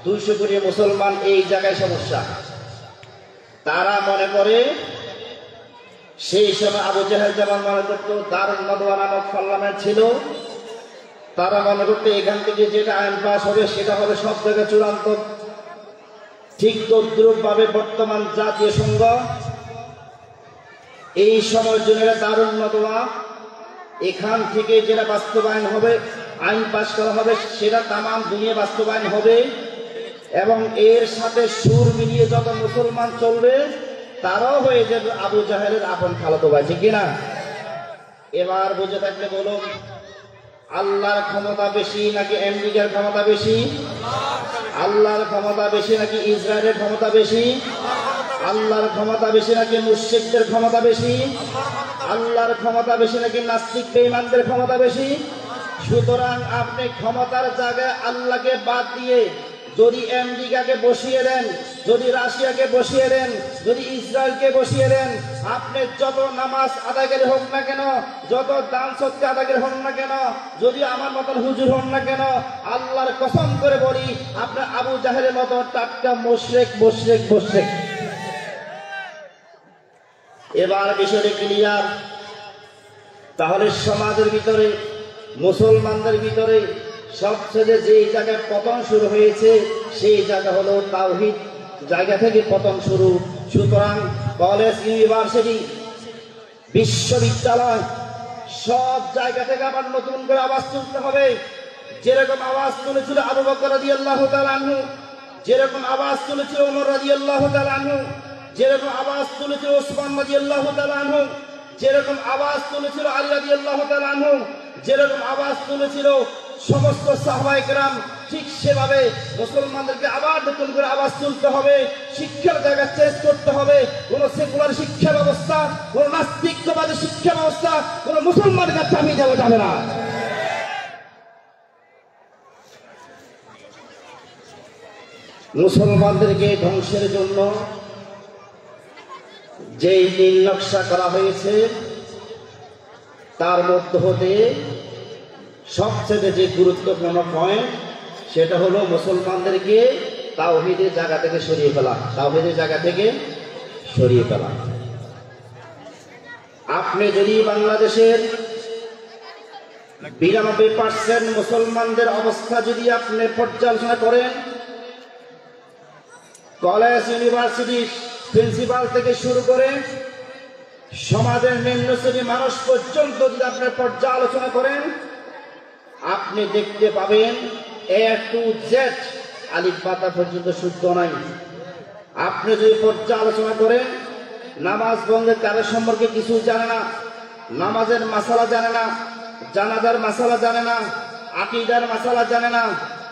200 কোটি মুসলমান এই জায়গায় সমস্যা। তারা মনে করে সেই সময় আবু জাহেল যেমন মনে করতো দারুন নদওয়া নামক পার্লামেন্ট ছিল, তারা মনে করতো এখান থেকে যেটা আইন পাস হবে সেটা হবে সব জায়গায় চূড়ান্ত। ঠিক তদ্রুপ ভাবে বর্তমান জাতীয় সংঘ এই সময়ের জন্য দারুন নদওয়া, এখান থেকে যেটা বাস্তবায়ন হবে, আইন পাস করা হবে, সেটা তামাম দুনিয়া বাস্তবায়ন হবে এবং এর সাথে সুর মিলিয়ে যত মুসলমান চলবে তারাও হয়ে যাবে আবু জাহেলের আপন খালাতো ভাই, ঠিক কিনা? এবার বুঝে থাকলে বলুন, আল্লাহর ক্ষমতা বেশি নাকি আমেরিকার ক্ষমতা বেশি? আল্লাহর ক্ষমতা বেশি নাকি ইসরায়েলের ক্ষমতা বেশি? আল্লাহর ক্ষমতা বেশি নাকি মুশরিকদের ক্ষমতা বেশি? আল্লাহর ক্ষমতা বেশি নাকি নাস্তিক বেঈমানদের ক্ষমতা বেশি? সুতরাং আপনি ক্ষমতার জায়গায় আল্লাহকে বাদ দিয়ে যদি আমেরিকাকে বসিয়ে দেন, যদি রাশিয়াকে বসিয়ে দেন, যদি ইসরায়েলকে বসিয়ে দেন, আপনি যত নামাজ আদায়কারী হোক না কেন, যত দান সদকা আদায়কারী হন না কেন, যদি আমার মতন হুজুর হন না কেন, আল্লাহর কসম করে বলি আপনি আবু জাহেলের মতো টাটকা মুশরিক মুশরিক মুশরিক। এবার বিষয়টি ক্লিয়ার। তাহলে সমাজের ভিতরে, মুসলমানদের ভিতরে সবচেয়ে যে জায়গায় পতন শুরু হয়েছে সেই জায়গা হলো তাওহীদ জায়গা থেকে পতন শুরু। সুতরাং কলেজ, ইউনিভার্সিটি, বিশ্ববিদ্যালয় সব জায়গা থেকে আবার নতুন করে আওয়াজ তুলতে হবে। যেরকম আওয়াজ তুলেছিল আবু বকর রাদিয়াল্লাহু তাআলা আনহু, যেরকম আওয়াজ তুলেছিল ওমর রাদিয়াল্লাহু তাআলা আনহু, যেরকম আওয়াজ তুলেছিল ওসমান রাদিয়াল্লাহু তাআলা আনহু, যেরকম আওয়াজ তুলেছিল আলী রাদিয়াল্লাহু তাআলা আনহু, যেরকম আওয়াজ তুলেছিল সমস্ত সাহাবায়ে কেরাম, ঠিক সেভাবে মুসলমানদেরকে আবার নতুন করে আওয়াজ তুলতে হবে। শিক্ষার জায়গা চেঞ্জ করতে হবে। কোন সেকুলার শিক্ষা ব্যবস্থা, কোন নাস্তিকবাদী শিক্ষা ব্যবস্থা কোন মুসলমানকে চাপিয়ে দেওয়া যাবে না। মুসলমানদেরকে ধ্বংসের জন্য যেই নীল নকশা করা হয়েছে তার মধ্যে হতে সবচেয়ে যে গুরুত্বপূর্ণ পয়েন্ট সেটা হলো মুসলমানদেরকে তাওহীদের জায়গা থেকে সরিয়ে ফেলা, তাওহীদের জায়গা থেকে সরিয়ে ফেলা। আপনি যদি বাংলাদেশের 92% মুসলমানদের অবস্থা যদি আপনি পর্যালোচনা করেন, কলেজ, ইউনিভার্সিটি প্রিন্সিপাল থেকে শুরু করে সমাজের নিম্ন শ্রেণীর মানুষ পর্যন্ত যদি আপনি পর্যালোচনা করেন, আপনি দেখতে পাবেন A to Z আলিফ বাতা পর্যন্ত শুদ্ধ নাই। আপনি যদি পর্যালোচনা করেন, নামাজ বন্ধের কারণ সম্পর্কে কিছু জানে না, নামাজের মাসালা জানে না, জানাজার মাসালা জানে না, আকীদার মাসালা জানে না,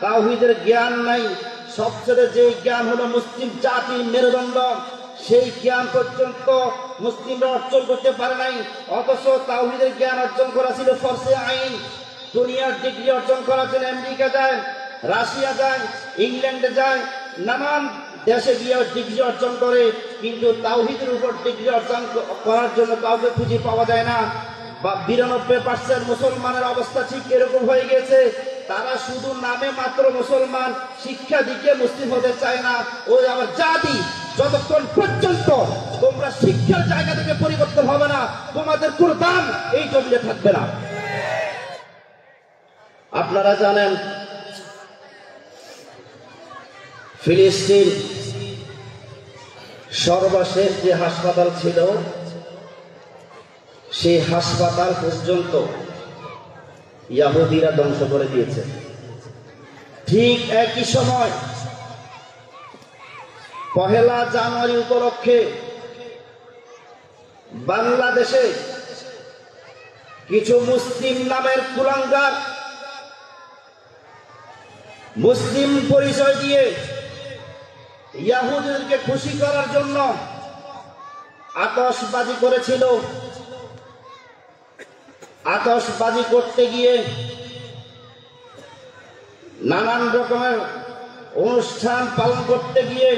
তাওহীদের জ্ঞান নাই। সবচেয়ে যে জ্ঞান হলো মুসলিম জাতির মেরুদণ্ড, সেই জ্ঞান পর্যন্ত মুসলিমরা অর্জন করতে পারে নাই। অথচ তাওহীদের জ্ঞান অর্জন করা ছিল ফরজে আইন। দুনিয়ার ডিগ্রি অর্জন করার জন্য আমেরিকা যায়, রাশিয়া যায়, ইংল্যান্ডে যায়, নানান দেশে গিয়ে ডিগ্রি অর্জন করে, কিন্তু তাওহীদের উপর ডিগ্রি অর্জন করার জন্য কাউকে খুঁজে পাওয়া যায় না। 92% মুসলমানের অবস্থা ঠিক এরকম হয়ে গেছে। তারা শুধু নামে মাত্র মুসলমান, শিক্ষা দিকে মুসলিম হতে চায় না। ওই আমার জাতি, যতক্ষণ পর্যন্ত তোমরা শিক্ষার জায়গা থেকে পরিবর্তন হবে না, তোমাদের কোনো দাম এই জমিনে থাকবে না। আপনারা জানেন ফিলিস্তিন সর্বশেষ যে হাসপাতাল ছিল সেই হাসপাতাল পর্যন্ত ইহুদিরা ধ্বংস করে দিয়েছে। ঠিক একই সময় 1 জানুয়ারি উপলক্ষে বাংলাদেশে কিছু মুসলিম নামের কুলাঙ্গার মুসলিম পরিচয় দিয়ে ইহুদিদেরকে খুশি করার জন্য আতশবাজি করেছিল। আতশবাজি করতে গিয়ে নানান রকমের অনুষ্ঠান পালন করতে গিয়ে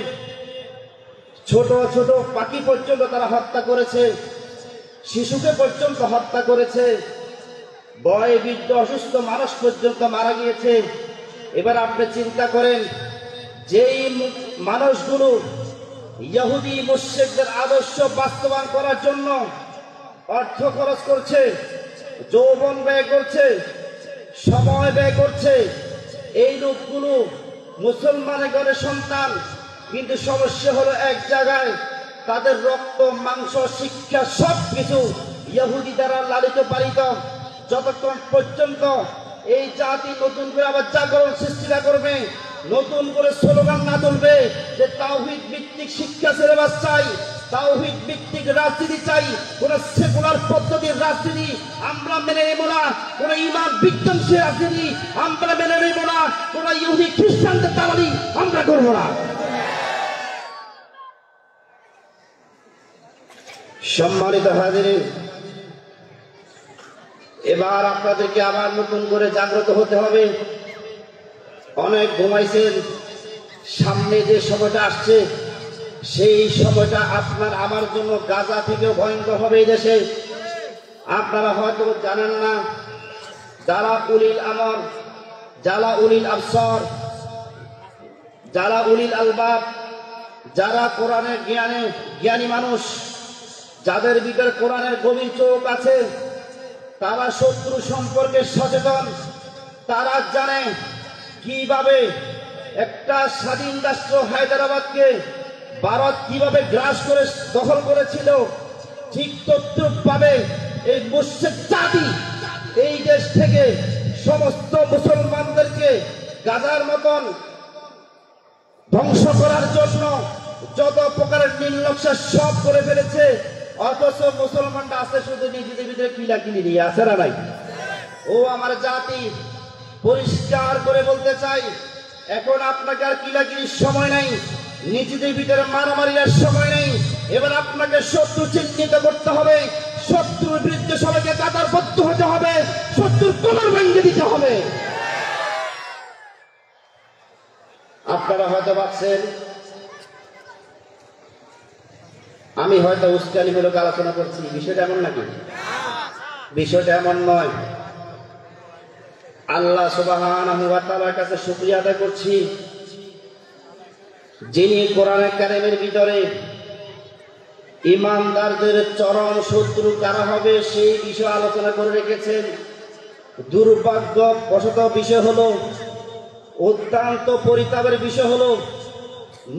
ছোট ছোট পাখি পর্যন্ত তারা হত্যা করেছে, শিশুকে পর্যন্ত হত্যা করেছে, বয় বৃদ্ধ অসুস্থ মানুষ পর্যন্ত মারা গিয়েছে। এবার আপনি চিন্তা করেন, যেই মানুষগুলো ইহুদি মুশরিকদের আদর্শ বাস্তবায়ন করার জন্য অর্থ খরচ করছে, যৌবন ব্যয় করছে, সময় ব্যয় করছে, এই লোকগুলো মুসলমানের ঘরের সন্তান, কিন্তু সমস্যা হলো এক জায়গায়, তাদের রক্ত মাংস শিক্ষা সবকিছু ইহুদি দ্বারা লালিত পালিত। যতক্ষণ পর্যন্ত এই জাতি নতুন করে আবার জাগরণ সৃষ্টি না করবে, নতুন করে স্লোগান না তুলবে যে তাওহীদ ভিত্তিক শিক্ষা সিলেবাস চাই, তাওহীদ ভিত্তিক রাজনীতি চাই, কোন সেকুলার পদ্ধতির রাজনীতি আমরা মেনে নেব না, কোন ঈমান বিধ্বংসী রাজনীতি আমরা মেনে নেব না, কোন ইহুদি খ্রিস্টানদের দালালি আমরা করব না। সম্মানিত হাজিরিন, এবার আপনাদেরকে আবার নতুন করে জাগ্রত হতে হবে। অনেক ঘুমাইছেন, সামনে যে সময়টা আসছে সেই সময়টা আপনার আমার জন্য গাজা থেকেও ভয়ঙ্কর হবে। এই দেশে আপনারা হয়তো জানেন না, যারা উলিল আমর, যারা উলিল আবসার, যারা উলিল আলবাব, যারা কোরআনের জ্ঞানী মানুষ, যাদের ভিতরে কোরআনের গভীর চোখ আছে, তারা শত্রু সম্পর্কে সচেতন। তারা জানে কিভাবে একটা স্বাধীন রাষ্ট্র হায়দ্রাবাদকে ভারত কিভাবে গ্রাস করে দখল করেছিল, ঠিক তদ্রূপভাবে এই মুশরিক জাতি এই দেশ থেকে সমস্ত মুসলমানদেরকে গাজার মতন ধ্বংস করার জন্য যত প্রকারের নীলনকশা সব করে ফেলেছে। অথচ মুসলমানরা আছে শুধু নিজেদের ভিতরে কিলাকিলি নিয়ে আছে না নাই? ও আমার জাতি, পরিষ্কার করে বলতে চাই, এখন আপনাকে আর কিলাকিলির সময় নাই, নিজেদের ভিতরে মারামারির সময় নেই। এবার আপনাকে শত্রু চিহ্নিত করতে হবে, শত্রুর বিরুদ্ধে সবাইকে কাতারবদ্ধ হতে হবে, শত্রুর কোমর ভেঙে দিতে হবে। আপনারা হয়তো ভাবছেন আমি হয়তো উস্কানিমূলক আলোচনা করছি, বিষয়টা এমন নাকি? বিষয়টা এমন নয়। আল্লাহ সুবহানাহু ওয়া তাআলার কাছে শুকরিয়া আদায় করছি, যিনি কোরআনে কারিমের ভিতরে ঈমানদারদের চরম শত্রু কারা হবে সেই বিষয় আলোচনা করে রেখেছেন। দুর্ভাগ্যবশত বিষয় হলো, অত্যন্ত পরিতাপের বিষয় হলো,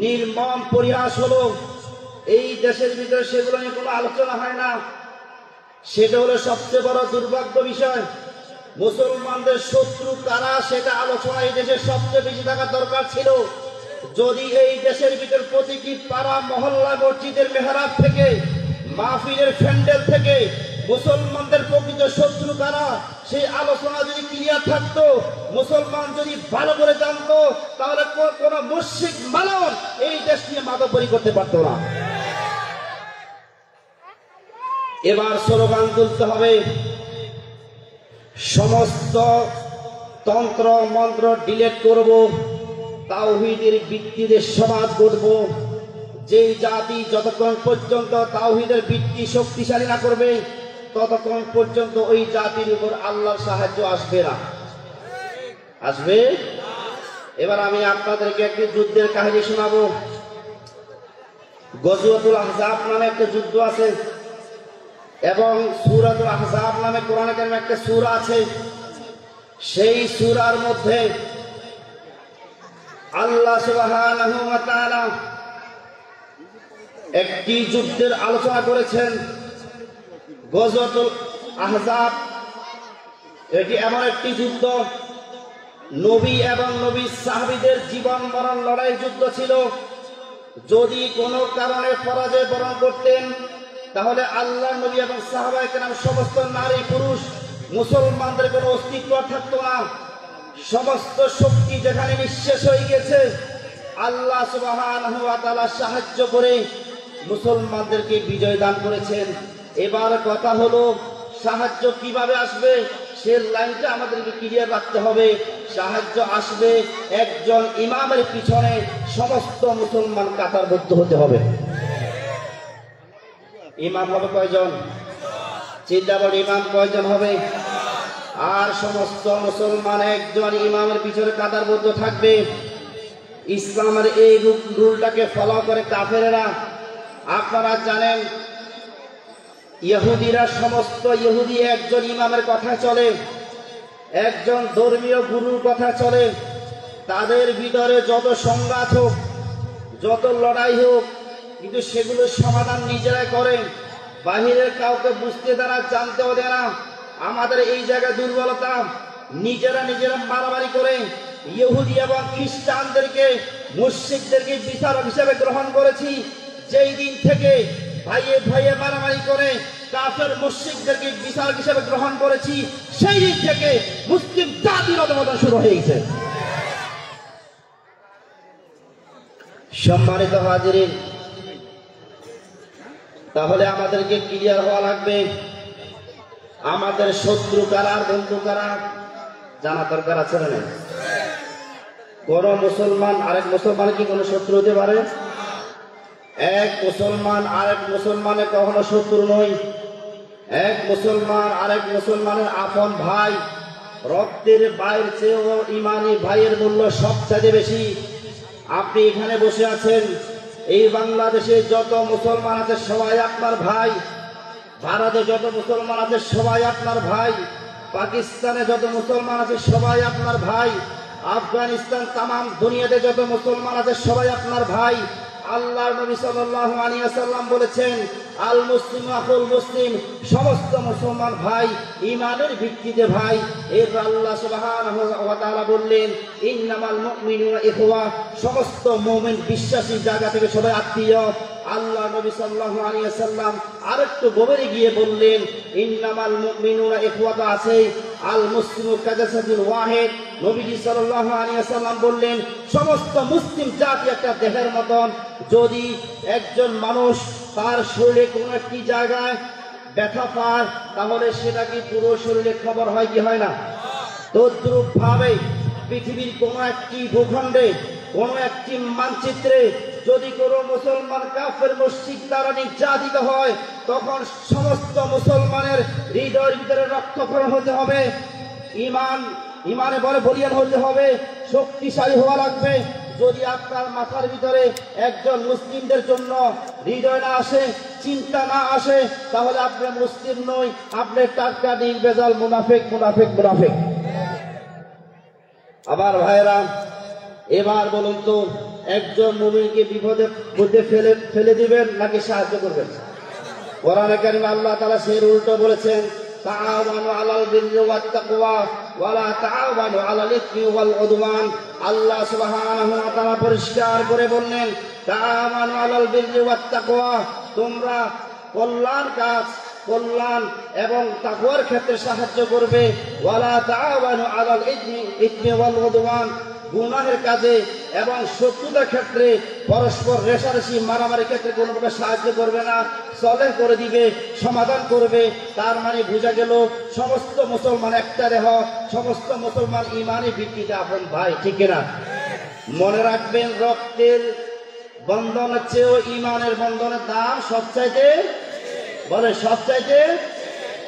নির্মম পরিহাস হলো, এই দেশের ভিতরে সেগুলো নিয়ে কোনো আলোচনা হয় না। সেটা হলো সবচেয়ে বড় দুর্ভাগ্য বিষয়। মুসলমানদের শত্রু কারা সেটা আলোচনা এই দেশের সবচেয়ে বেশি থাকার দরকার ছিল। যদি এই দেশের ভিতর প্রতিটি পাড়া মহল্লা মসজিদের মেহরাব থেকে, মাহফিলের প্যান্ডেল থেকে মুসলমানদের প্রকৃত শত্রু কারা সেই আলোচনা যদি ক্লিয়ার থাকতো, মুসলমান যদি ভালো করে জানতো, তাহলে কোন মুশরিক মালন এই দেশ নিয়ে মাতব্বরি করতে পারতো না। এবার স্লোগান তুলতে হবে, সমস্ত তন্ত্র মন্ত্র ডিলেট করব, তাওহীদের ভিত্তিতে সমাজ গড়ব। যেই জাতি যতক্ষণ পর্যন্ত তাওহীদের ভিত্তি শক্তিশালী না করবে, ততক্ষণ পর্যন্ত ওই জাতির উপর আল্লাহর সাহায্য আসবে না। আসবে? এবার আমি আপনাদেরকে একটি যুদ্ধের কাহিনী শোনাবো। গজওয়াতুল আহজাব নামে একটা যুদ্ধ আছে, এবং সূরাতুল আহজাব নামে কোরআনে কারিমে একটা সূরা আছে। সেই সূরার মধ্যে আল্লাহ সুবহানাহু ওয়া তাআলা একটি যুদ্ধের আলোচনা করেছেন। গজওয়াতুল আহজাব এটি এমন একটি যুদ্ধ, নবী এবং নবীর সাহাবীদের জীবন মরণ লড়াইয়ের যুদ্ধ ছিল। যদি কোনো কারণে পরাজয় বরণ করতেন, তাহলে আল্লাহ নবী এবং সাহাবায়ে কেরাম সমস্ত নারী পুরুষ মুসলমানদের কোনো অস্তিত্ব থাকতো না। সমস্ত শক্তি যেখানে নিঃশেষ হয়ে গেছে, আল্লাহ সুবহানাহু ওয়া তাআলা সাহায্য করে মুসলমানদেরকে বিজয় দান করেছেন। এবার কথা হলো, সাহায্য কিভাবে আসবে সে লাইনটা আমাদেরকে ক্লিয়ার রাখতে হবে। সাহায্য আসবে একজন ইমামের পিছনে সমস্ত মুসলমান কাতারবদ্ধ হতে হবে। ইমাম হবে কয়জন? চিন্তাবর ইমাম কয়জন হবে? আর সমস্ত মুসলমান একজন ইমামের পিছনে কাতারবদ্ধ থাকবে। ইসলামের এই রুলটাকে ফলো করে কাফেরেরা। আপনারা জানেন ইহুদিরা, সমস্ত ইহুদি একজন ইমামের কথা চলে, একজন ধর্মীয় গুরুর কথা চলে। তাদের ভিতরে যত সংঘাত হোক, যত লড়াই হোক, কিন্তু সেগুলোর সমাধান নিজেরাই করে, বাহিরের কাউকে বুঝতে দেয় না, জানতেও দেয় না। আমাদের এই জায়গায় দুর্বলতা, নিজেরা মারামারি করে ইহুদি এবং খ্রিস্টানদেরকে, মুশরিকদেরকে বিচারক হিসেবে গ্রহণ করেছি। যেই দিন থেকে ভাইয়ে ভাইয়ে মারামারি করে কাফের মুশরিকদেরকে বিচারক হিসেবে গ্রহণ করেছি, সেই দিন থেকে মুসলিম জাতির অধঃপতন শুরু হয়ে গেছে। সম্মানিত হাজিরিন, তাহলে আমাদেরকে ক্লিয়ার হওয়া লাগবে আমাদের শত্রু কারা আর বন্ধু কারা জানা দরকার আছে না? কোন মুসলমান আরেক মুসলমান কি কোনো শত্রু হতে পারে? এক মুসলমান আরেক মুসলমানের কখনো শত্রু নয়। এক মুসলমান আরেক মুসলমানের আপন ভাই। রক্তের ভাইয়ের চেয়েও ইমানি ভাইয়ের মূল্য সবচেয়ে বেশি। আপনি এখানে বসে আছেন, এই বাংলাদেশে যত মুসলমান আছে সবাই আপনার ভাই, ভারতে যত মুসলমান আছে সবাই আপনার ভাই, পাকিস্তানে যত মুসলমান আছে সবাই আপনার ভাই, আফগানিস্তান তামাম দুনিয়াতে যত মুসলমান আছে সবাই আপনার ভাই। আল্লাহর নবী সাল্লাল্লাহু আলাইহি ওয়াসাল্লাম বলেছেন, আল মুসলিম আখুল মুসলিম, সমস্ত মুসলমান ভাই, ঈমানের ভিত্তিতে ভাই। এরপর আল্লাহ সুবহানাহু ওয়া তাআলা বললেন, ইন্নামাল মুমিনুনা ইখওয়া, সমস্ত মুমিন বিশ্বাসী জায়গা থেকে সবাই আত্মীয়। আল্লাহ নবী সাল্লাল্লাহু আলাইহি ওয়াসাল্লাম আরেকটু গভীরে গিয়ে বললেন, ইন্নামাল মুমিনুনা ইখওয়া তো আছে, আল মুসলিমু কাজাসাদিল ওয়াহিদ। নবীজি সাল্লাল্লাহু আলাইহি ওয়াসাল্লাম বললেন, সমস্ত মুসলিম জাতি একটা দেহের মতন। যদি একজন মানুষ তার শরীরে কোনো একটি জায়গায় ব্যথা পায়, তাহলে সেটা কি পুরো শরীরে খবর হয় কি হয় না? তদ্রূপ ভাবে পৃথিবীর কোনো একটি ভূখণ্ডে, কোনো একটি মানচিত্রে যদি কোনো মুসলমান কাফের মুশরিক দ্বারা নির্যাতিত হয়, তখন সমস্ত মুসলমানের হৃদয়ের ভিতরে রক্তক্ষরণ হতে হবে, ইমানে বলে বলিয়ান হতে হবে, শক্তিশালী হওয়া লাগবে। যদি আপনার মাথার ভিতরে একজন মুসলিমদের জন্য হৃদয় না আসে, চিন্তা না আসে, তাহলে আপনি মুসলিম নই, আপনি টাটকা নির্ভেজাল মুনাফিক। আবার ভাইরা, এবার বলুন তো, একজন মুমিনকে বিপদের মধ্যে ফেলে দিবেন নাকি সাহায্য করবেন? কোরআনে কারিমে আল্লাহ তাআলা সেই উল্টো বলেছেন, তাআওয়ানু আলাল বিররি ওয়াত তাকওয়া ওয়া লা তাআওয়ানু আলাল ইসমি ওয়াল উদওয়ান। আল্লাহ সুবহানাহু ওয়া তাআলা পরিষ্কার করে বললেন, তাআওয়ানু আলাল বিররি ওয়াত তাকওয়া, তোমরা কল্যাণ এবং তাকওয়ার ক্ষেত্রে সাহায্য করবে। ওয়া লা তাআওয়ানু আলাল ইসমি ওয়াল উদওয়ান, গুনাহের কাজে এবং শত্রুতার ক্ষেত্রে পরস্পর রেষারেষি মারামারির ক্ষেত্রে কোনো প্রকার সাহায্য করবে না, সলহ করে দিবে, সমাধান করবে। তার মানে বোঝা গেল সমস্ত মুসলমান একটা দেহ, সমস্ত মুসলমান ইমানের ভিত্তিতে আপন ভাই, ঠিক না? মনে রাখবেন, রক্তের বন্ধনের চেয়েও ইমানের বন্ধনের দাম সবচাইতে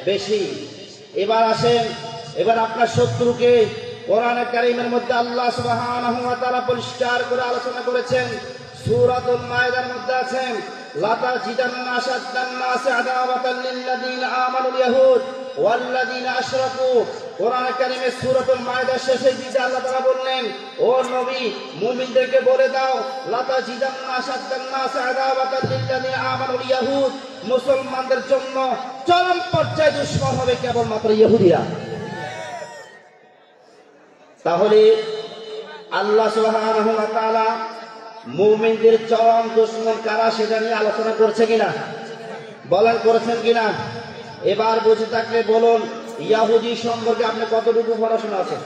বেশি। এবার আসেন, এবার আপনার শত্রুকে কোরআনে কারীমের মধ্যে আল্লাহ সুবহানাহু ওয়া তাআলা পরিষ্কার করে আলোচনা করেছেন। সূরাতুল মায়েদার মধ্যে আছেন, লাতাজিদান্না আশাদ্দান নাসি আদাওয়াতাল লিল্লাযীনা আমানুল ইয়াহুদ ওয়াল্লাযীনা আশরাকু। কোরআনে কারীমে সূরাতুল মায়েদার শেষের দিকে আল্লাহ তাআলা বললেন, ও নবী, মুমিনদেরকে বলে দাও, লাতাজিদান্না আশাদ্দান নাসি আদাওয়াতাল লিল্লাযীনা আমানুল ইয়াহুদ, মুসলমানদের জন্য চরম পর্যায়ে দুশমন হবে কেবলমাত্র ইহুদিরা। তাহলে আল্লাহ সুবহানাহু ওয়া তাআলা মুমিনদের চরম দুশমন কারা সেটা নিয়ে আলোচনা করছে কিনা বলেন, করেছেন কিনা? এবার বুঝে থাকলে বলুন, ইহুদি সম্পর্কে আপনি কতটুকু পড়াশোনা আছে?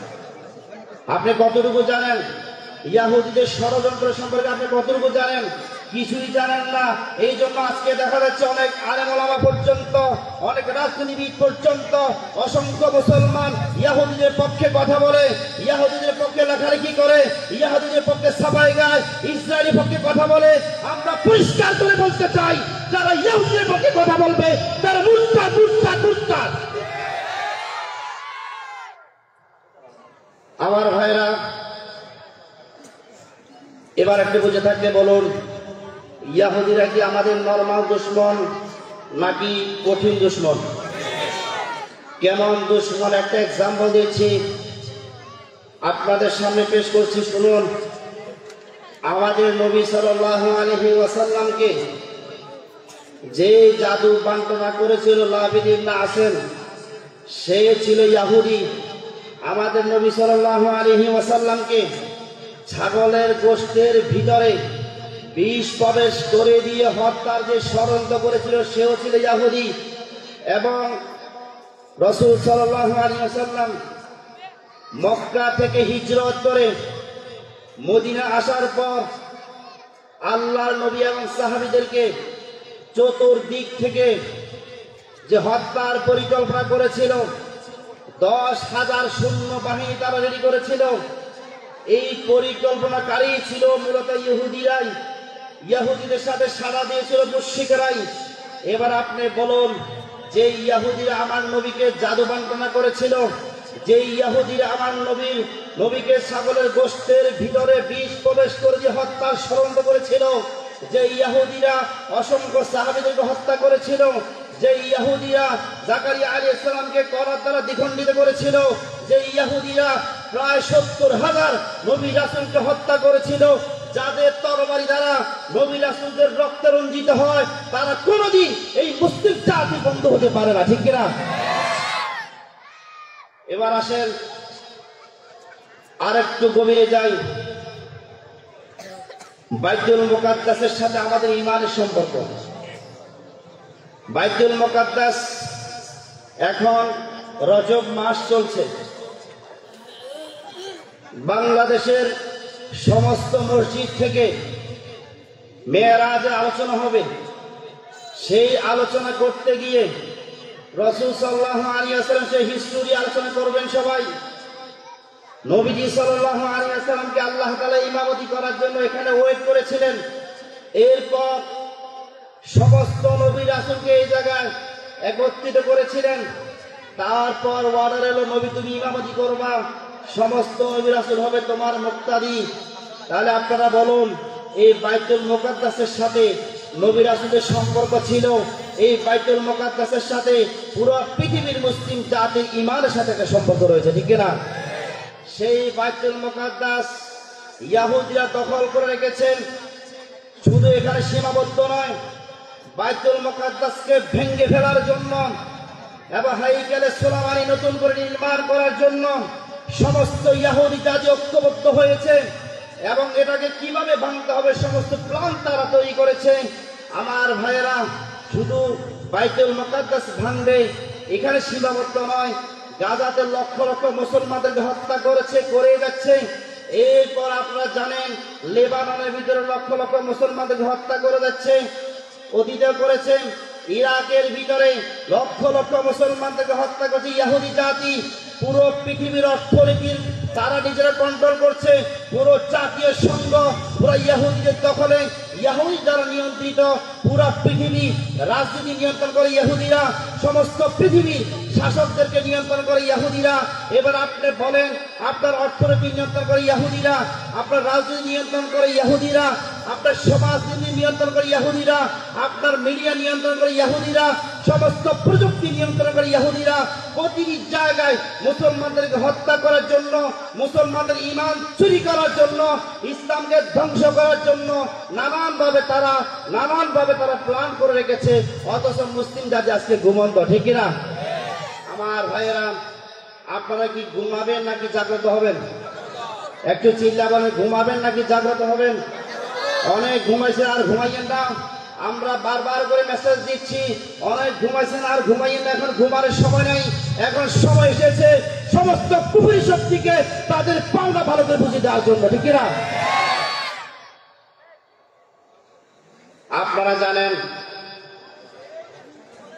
আপনি কতটুকু জানেন? ইহুদিদের ষড়যন্ত্র সম্পর্কে আপনি কতটুকু জানেন? কিছুই জানেন না। এই জন্য আজকে দেখা যাচ্ছে অনেক আলেম ওলামা পর্যন্ত, অনেক রাজনীতিবিদ পর্যন্ত, অসংখ্য মুসলমান ইহুদিদের পক্ষে কথা বলে, ইহুদিদের পক্ষে লেখালেখি করে, ইহুদিদের পক্ষে সাফাই গায়, ইসরায়েলের পক্ষে কথা বলে। আমরা পরিষ্কার করে বলতে চাই, যারা ইহুদিদের পক্ষে কথা বলবে তারা মুরতাদ। আমার ভাইরা, এবার একটু বুঝে থাকলে বলুন, ইয়াহুদিরা কি আমাদের নরমাল দুশ্মন নাকি কঠিন দুশ্মন? কেমন দুশ্মন একটা এক্সাম্পল দিচ্ছি, আপনাদের সামনে পেশ করছি, শুনুন। আমাদের নবী সাল্লাল্লাহু আলাইহি ওয়াসাল্লামকে যে জাদু বন্টনা করেছিল লাবিদ ইবনে আসেম, সে ছিল ইয়াহুদি। আমাদের নবী সাল্লাল্লাহু আলাইহি ওয়াসাল্লামকে ছাগলের গোশতের ভিতরে বিষ প্রবেশ করে দিয়ে হত্যার যে ষড়যন্ত্র করেছিল, সেও ছিল ইয়াহুদি। এবং রাসূল সাল্লাল্লাহু আলাইহি ওয়াসাল্লাম মক্কা থেকে হিজরত করে মদিনা আসার পর আল্লাহর নবী এবং সাহাবীদেরকে চতুর্দিক থেকে যে হত্যার পরিকল্পনা করেছিল, 10,000 সৈন্যবাহিনী তারা রেডি করেছিল। এই পরিকল্পনাকারী ছিল মূলত ইহুদিরাই, ইহুদিদের সাথে সাড়া দিয়েছিল মুশরিকরাই। এবার আপনি বলুন, যে ইহুদিরা আমার নবীকে জাদু বন্টনা করেছিল, যে ইহুদিরা আমার নবীকে ছাগলের গোশতের ভিতরে বিষ প্রবেশ করে যে হত্যার ষড়যন্ত্র করেছিল, যে ইহুদিরা অসংখ্য সাহাবীদেরকে হত্যা করেছিল, যে ইহুদিরা জাকারিয়া আলাইহিস সালামকে করাত দ্বারা দ্বিখণ্ডিত করেছিল, যে ইহুদিরা প্রায় 70,000 নবী রাসূলকে হত্যা করেছিল, যাদের তরবারি দ্বারা নবী রাসূলদের রক্তে রঞ্জিত হয়, তারা কোনোদিন এই মুসলিম জাতি বন্ধ হতে পারে না, ঠিক কিনা? এবার আসেন আরেকটু গভীরে যাই। বাইতুল মুকাদ্দাসের সাথে আমাদের ঈমানের সম্পর্ক। বাইতুল মুকাদ্দাস এখন রজব মাস চলছে, বাংলাদেশের সমস্ত মসজিদ থেকে মেরাজের আলোচনা হবে। সেই আলোচনা করতে গিয়ে রাসূল সাল্লাল্লাহু আলাইহি ওয়াসাল্লাম সেই হিস্টরি আলোচনা করবেন সবাই। নবীজি সাল্লাল্লাহু আলাইহি ওয়াসাল্লামকে আল্লাহ তাআলা ইমামতি করার জন্য এখানে ওয়েট করেছিলেন। এরপর সমস্ত নবী রাসূলকে এই জায়গায় একত্রিত করেছিলেন। তারপর অর্ডার এলো, নবী তুমি ইমামতি করবা, সমস্ত নবী রাসূল হবে তোমার মুক্তাদি। তাহলে আপনারা বলুন, এই বাইতুল মুকাদ্দাসের সাথে নবী রাসূলের সম্পর্ক ছিল, এই বাইতুল মুকাদ্দাসের সাথে পুরো পৃথিবীর মুসলিম জাতির ঈমানের সাথে একটা সম্পর্ক রয়েছে, ঠিক না? সেই বাইতুল মুকাদ্দাস ইহুদিরা দখল করে রেখেছেন। শুধু এখানে সীমাবদ্ধ নয়, বাইতুল মুকাদ্দাসকে ভেঙে ফেলার জন্য এবং হাইকালে সুলাইমানি নতুন করে নির্মাণ করার জন্য সমস্ত ইহুদি জাতি ঐক্যবদ্ধ হয়েছে এবং এটাকে কিভাবে ভাঙতে হবে সমস্ত প্ল্যান তারা তৈরি করেছে। আমার ভাইয়েরা, শুধু বাইতুল মুকাদ্দাস ভাঙবে এখানে সীমাবদ্ধ নয়, গাজাতে লক্ষ লক্ষ মুসলমানদেরকে হত্যা করেছে, করে যাচ্ছে। এরপর আপনারা জানেন লেবাননের ভিতরে লক্ষ লক্ষ মুসলমানদেরকে হত্যা করে যাচ্ছে, অতীতে করেছেন। ইরাকের ভিতরে লক্ষ লক্ষ মুসলমানদেরকে হত্যা করছে ইহুদি জাতি। পুরো পৃথিবীর অর্থনীতির তারা নিজেরা কন্ট্রোল করছে, পুরো জাতীয় সংঘ পুরো ইহুদিদের দখলে, ইহুদি দ্বারা নিয়ন্ত্রিত পুরো পৃথিবী। রাজনীতি নিয়ন্ত্রণ করে ইহুদিরা, সমস্ত পৃথিবীর শাসকদেরকে নিয়ন্ত্রণ করে ইহুদিরা। এবার আপনি বলেন, আপনার অর্থনীতি নিয়ন্ত্রণ করে ইহুদিরা, আপনার রাজনীতি নিয়ন্ত্রণ করে ইহুদিরা, আপনার সমাজনীতি নিয়ন্ত্রণ করে ইহুদিরা, আপনার মিডিয়া নিয়ন্ত্রণ করে ইহুদিরা, সমস্ত প্রযুক্তি নিয়ন্ত্রণ করে ইহুদিরা। প্রতিটি জায়গায় মুসলমানদেরকে হত্যা করার জন্য, মুসলমানদের ঈমান চুরি করার জন্য, ইসলামকে ধ্বংস করার জন্য নানানভাবে তারা প্ল্যান করে রেখেছে। অথচ মুসলিম জাতি আজকে ঘুমন্ত, ঠিক না? আমার ভাইয়েরা, আপনারা কি ঘুমাবেন নাকি জাগ্রত হবেন? একটু চিল্লা বলেন, ঘুমাবেন নাকি জাগ্রত হবেন? অনেক ঘুমাইছেন, আর ঘুমাইয়েন না। আমরা বারবার করে মেসেজ দিচ্ছি, অনেক ঘুমাইছেন আর ঘুমাইয়েন না। এখন ঘুমানোর সময় নেই, এখন সময় এসেছে সমস্ত কুফরি শক্তিকে তাদের পাওনা ভালো করে বুঝিয়ে দেওয়ার জন্য, ঠিক না? আপনারা জানেন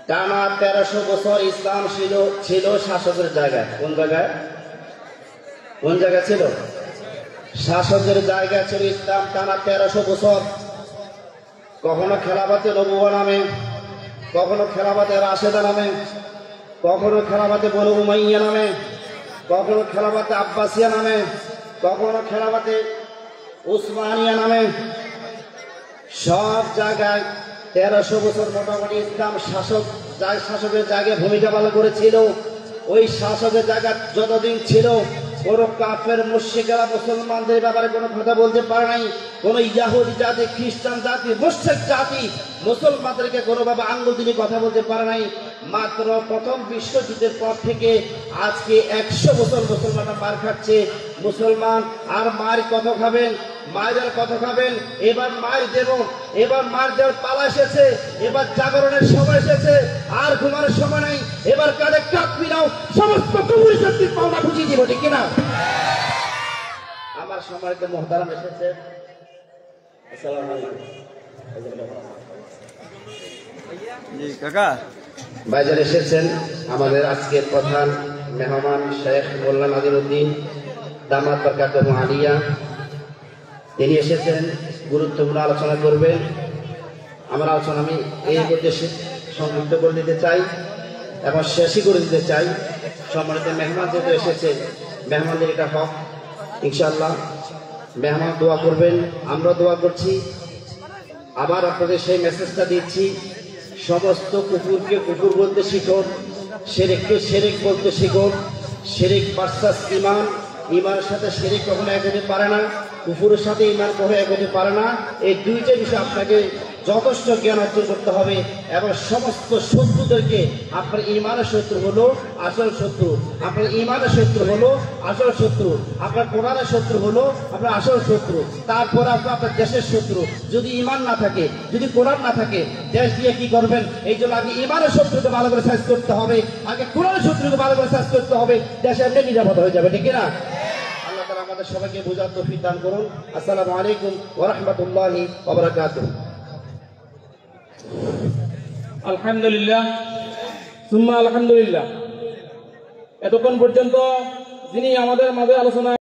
টানা 1300 বছর ইসলাম ছিল শাসকের জায়গায়। কোন জায়গায় ছিল? শাসকের জায়গা ছিল ইসলাম টানা 1300 বছর। কখনো খেলাফতে নবুয়া নামে, কখনো খেলাফতে রাশেদা নামে, কখনো খেলাফতে বনু উমাইয়া নামে, কখনো খেলাফতে আব্বাসিয়া নামে, কখনো খেলাফতে উসমানিয়া নামে সব জায়গায় 1300 বছর মোটামুটি ইসলাম শাসকের জায়গায় ভূমিকা পালন করেছিল। ওই শাসকের জায়গা যতদিন ছিল কোন কাফের মুশরিকরা মুসলমানদের ব্যাপারে কোনো কথা বলতে পারে নাই। কোন ইহুদি জাতি, খ্রিস্টান জাতি, মুশরিক জাতি মুসলমানদেরকে কোনোভাবে আঙ্গুল দিয়ে কথা বলতে পারে নাই। মাত্র প্রথম বিশ্বযুদ্ধের পর থেকে আজকে 100 বছর মুসলমানরা মার খাচ্ছে। মুসলমান আর মার কত খাবেন, মায়ের কত খাবেন? এবার মার দেব, এবার মার দেওয়ার পালা এসেছে, এবার জাগরণের সময় এসেছে, আর ঘুমানোর সময় নাই। এবার কাঁধে কাঁধ মিলাও, সমস্ত কবুরি শক্তির পাওনা বুঝিয়ে দিব, ঠিক কিনা? আমার সম্মানিত মুহতারাম এসেছে। আসসালামু আলাইকুম। জি কাকা ভাইজান এসেছেন আমাদের আজকের প্রধান মেহমান শেখ মোল্লা নাজিরউদ্দিন দামাত বরকাতুহু আলিয়া। তিনি এসেছেন গুরুত্বপূর্ণ আলোচনা করবেন। আমার আলোচনা আমি এই উদ্দেশ্যে সংযুক্ত করে দিতে চাই এবং শেষই করে দিতে চাই। সম্মানিত মেহমান যেহেতু এসেছে, মেহমানদের এটা হক। ইনশাআল্লাহ মেহমান দোয়া করবেন, আমরা দোয়া করছি। আবার আপনাদের সেই মেসেজটা দিচ্ছি, সমস্ত কুকুরকে কুকুর বলতে শিখুন, শিরককে শিরক বলতে শিখুন। শিরক ভার্সাস ঈমান, ঈমানের সাথে শিরক কখনো এক হতে পারে না, কুফুরের সাথে ঈমান কখনো এক হতে পারে না। এই দুইটা বিষয় আপনাকে যথেষ্ট জ্ঞান অর্জন করতে হবে এবং সমস্ত শত্রুদেরকে, আপনার ঈমানের শত্রু হলো আসল শত্রু, আপনার ঈমানের শত্রু হলো আসল শত্রু, আপনার কোরআনের শত্রু হলো আপনার আসল শত্রু, তারপর আপনার দেশের শত্রু। যদি ঈমান না থাকে, যদি কোরআন না থাকে, দেশ দিয়ে কি করবেন? এই জন্য আগে ঈমানের শত্রুকে ভালো করে সাইজ করতে হবে, আগে কোরআনের শত্রুকে ভালো করে সাইজ করতে হবে, দেশ এমনি নিরাপদ হয়ে যাবে, ঠিক না? আল্লাহ তাআলা আমাদের সবাইকে বোঝার তৌফিক দান করুন। আসসালামু আলাইকুম ওয়া রাহমাতুল্লাহি ওয়া বারাকাতুহু। আলহামদুলিল্লাহ সুম্মা আলহামদুলিল্লাহ। এতক্ষণ পর্যন্ত যিনি আমাদের মাঝে আলোচনা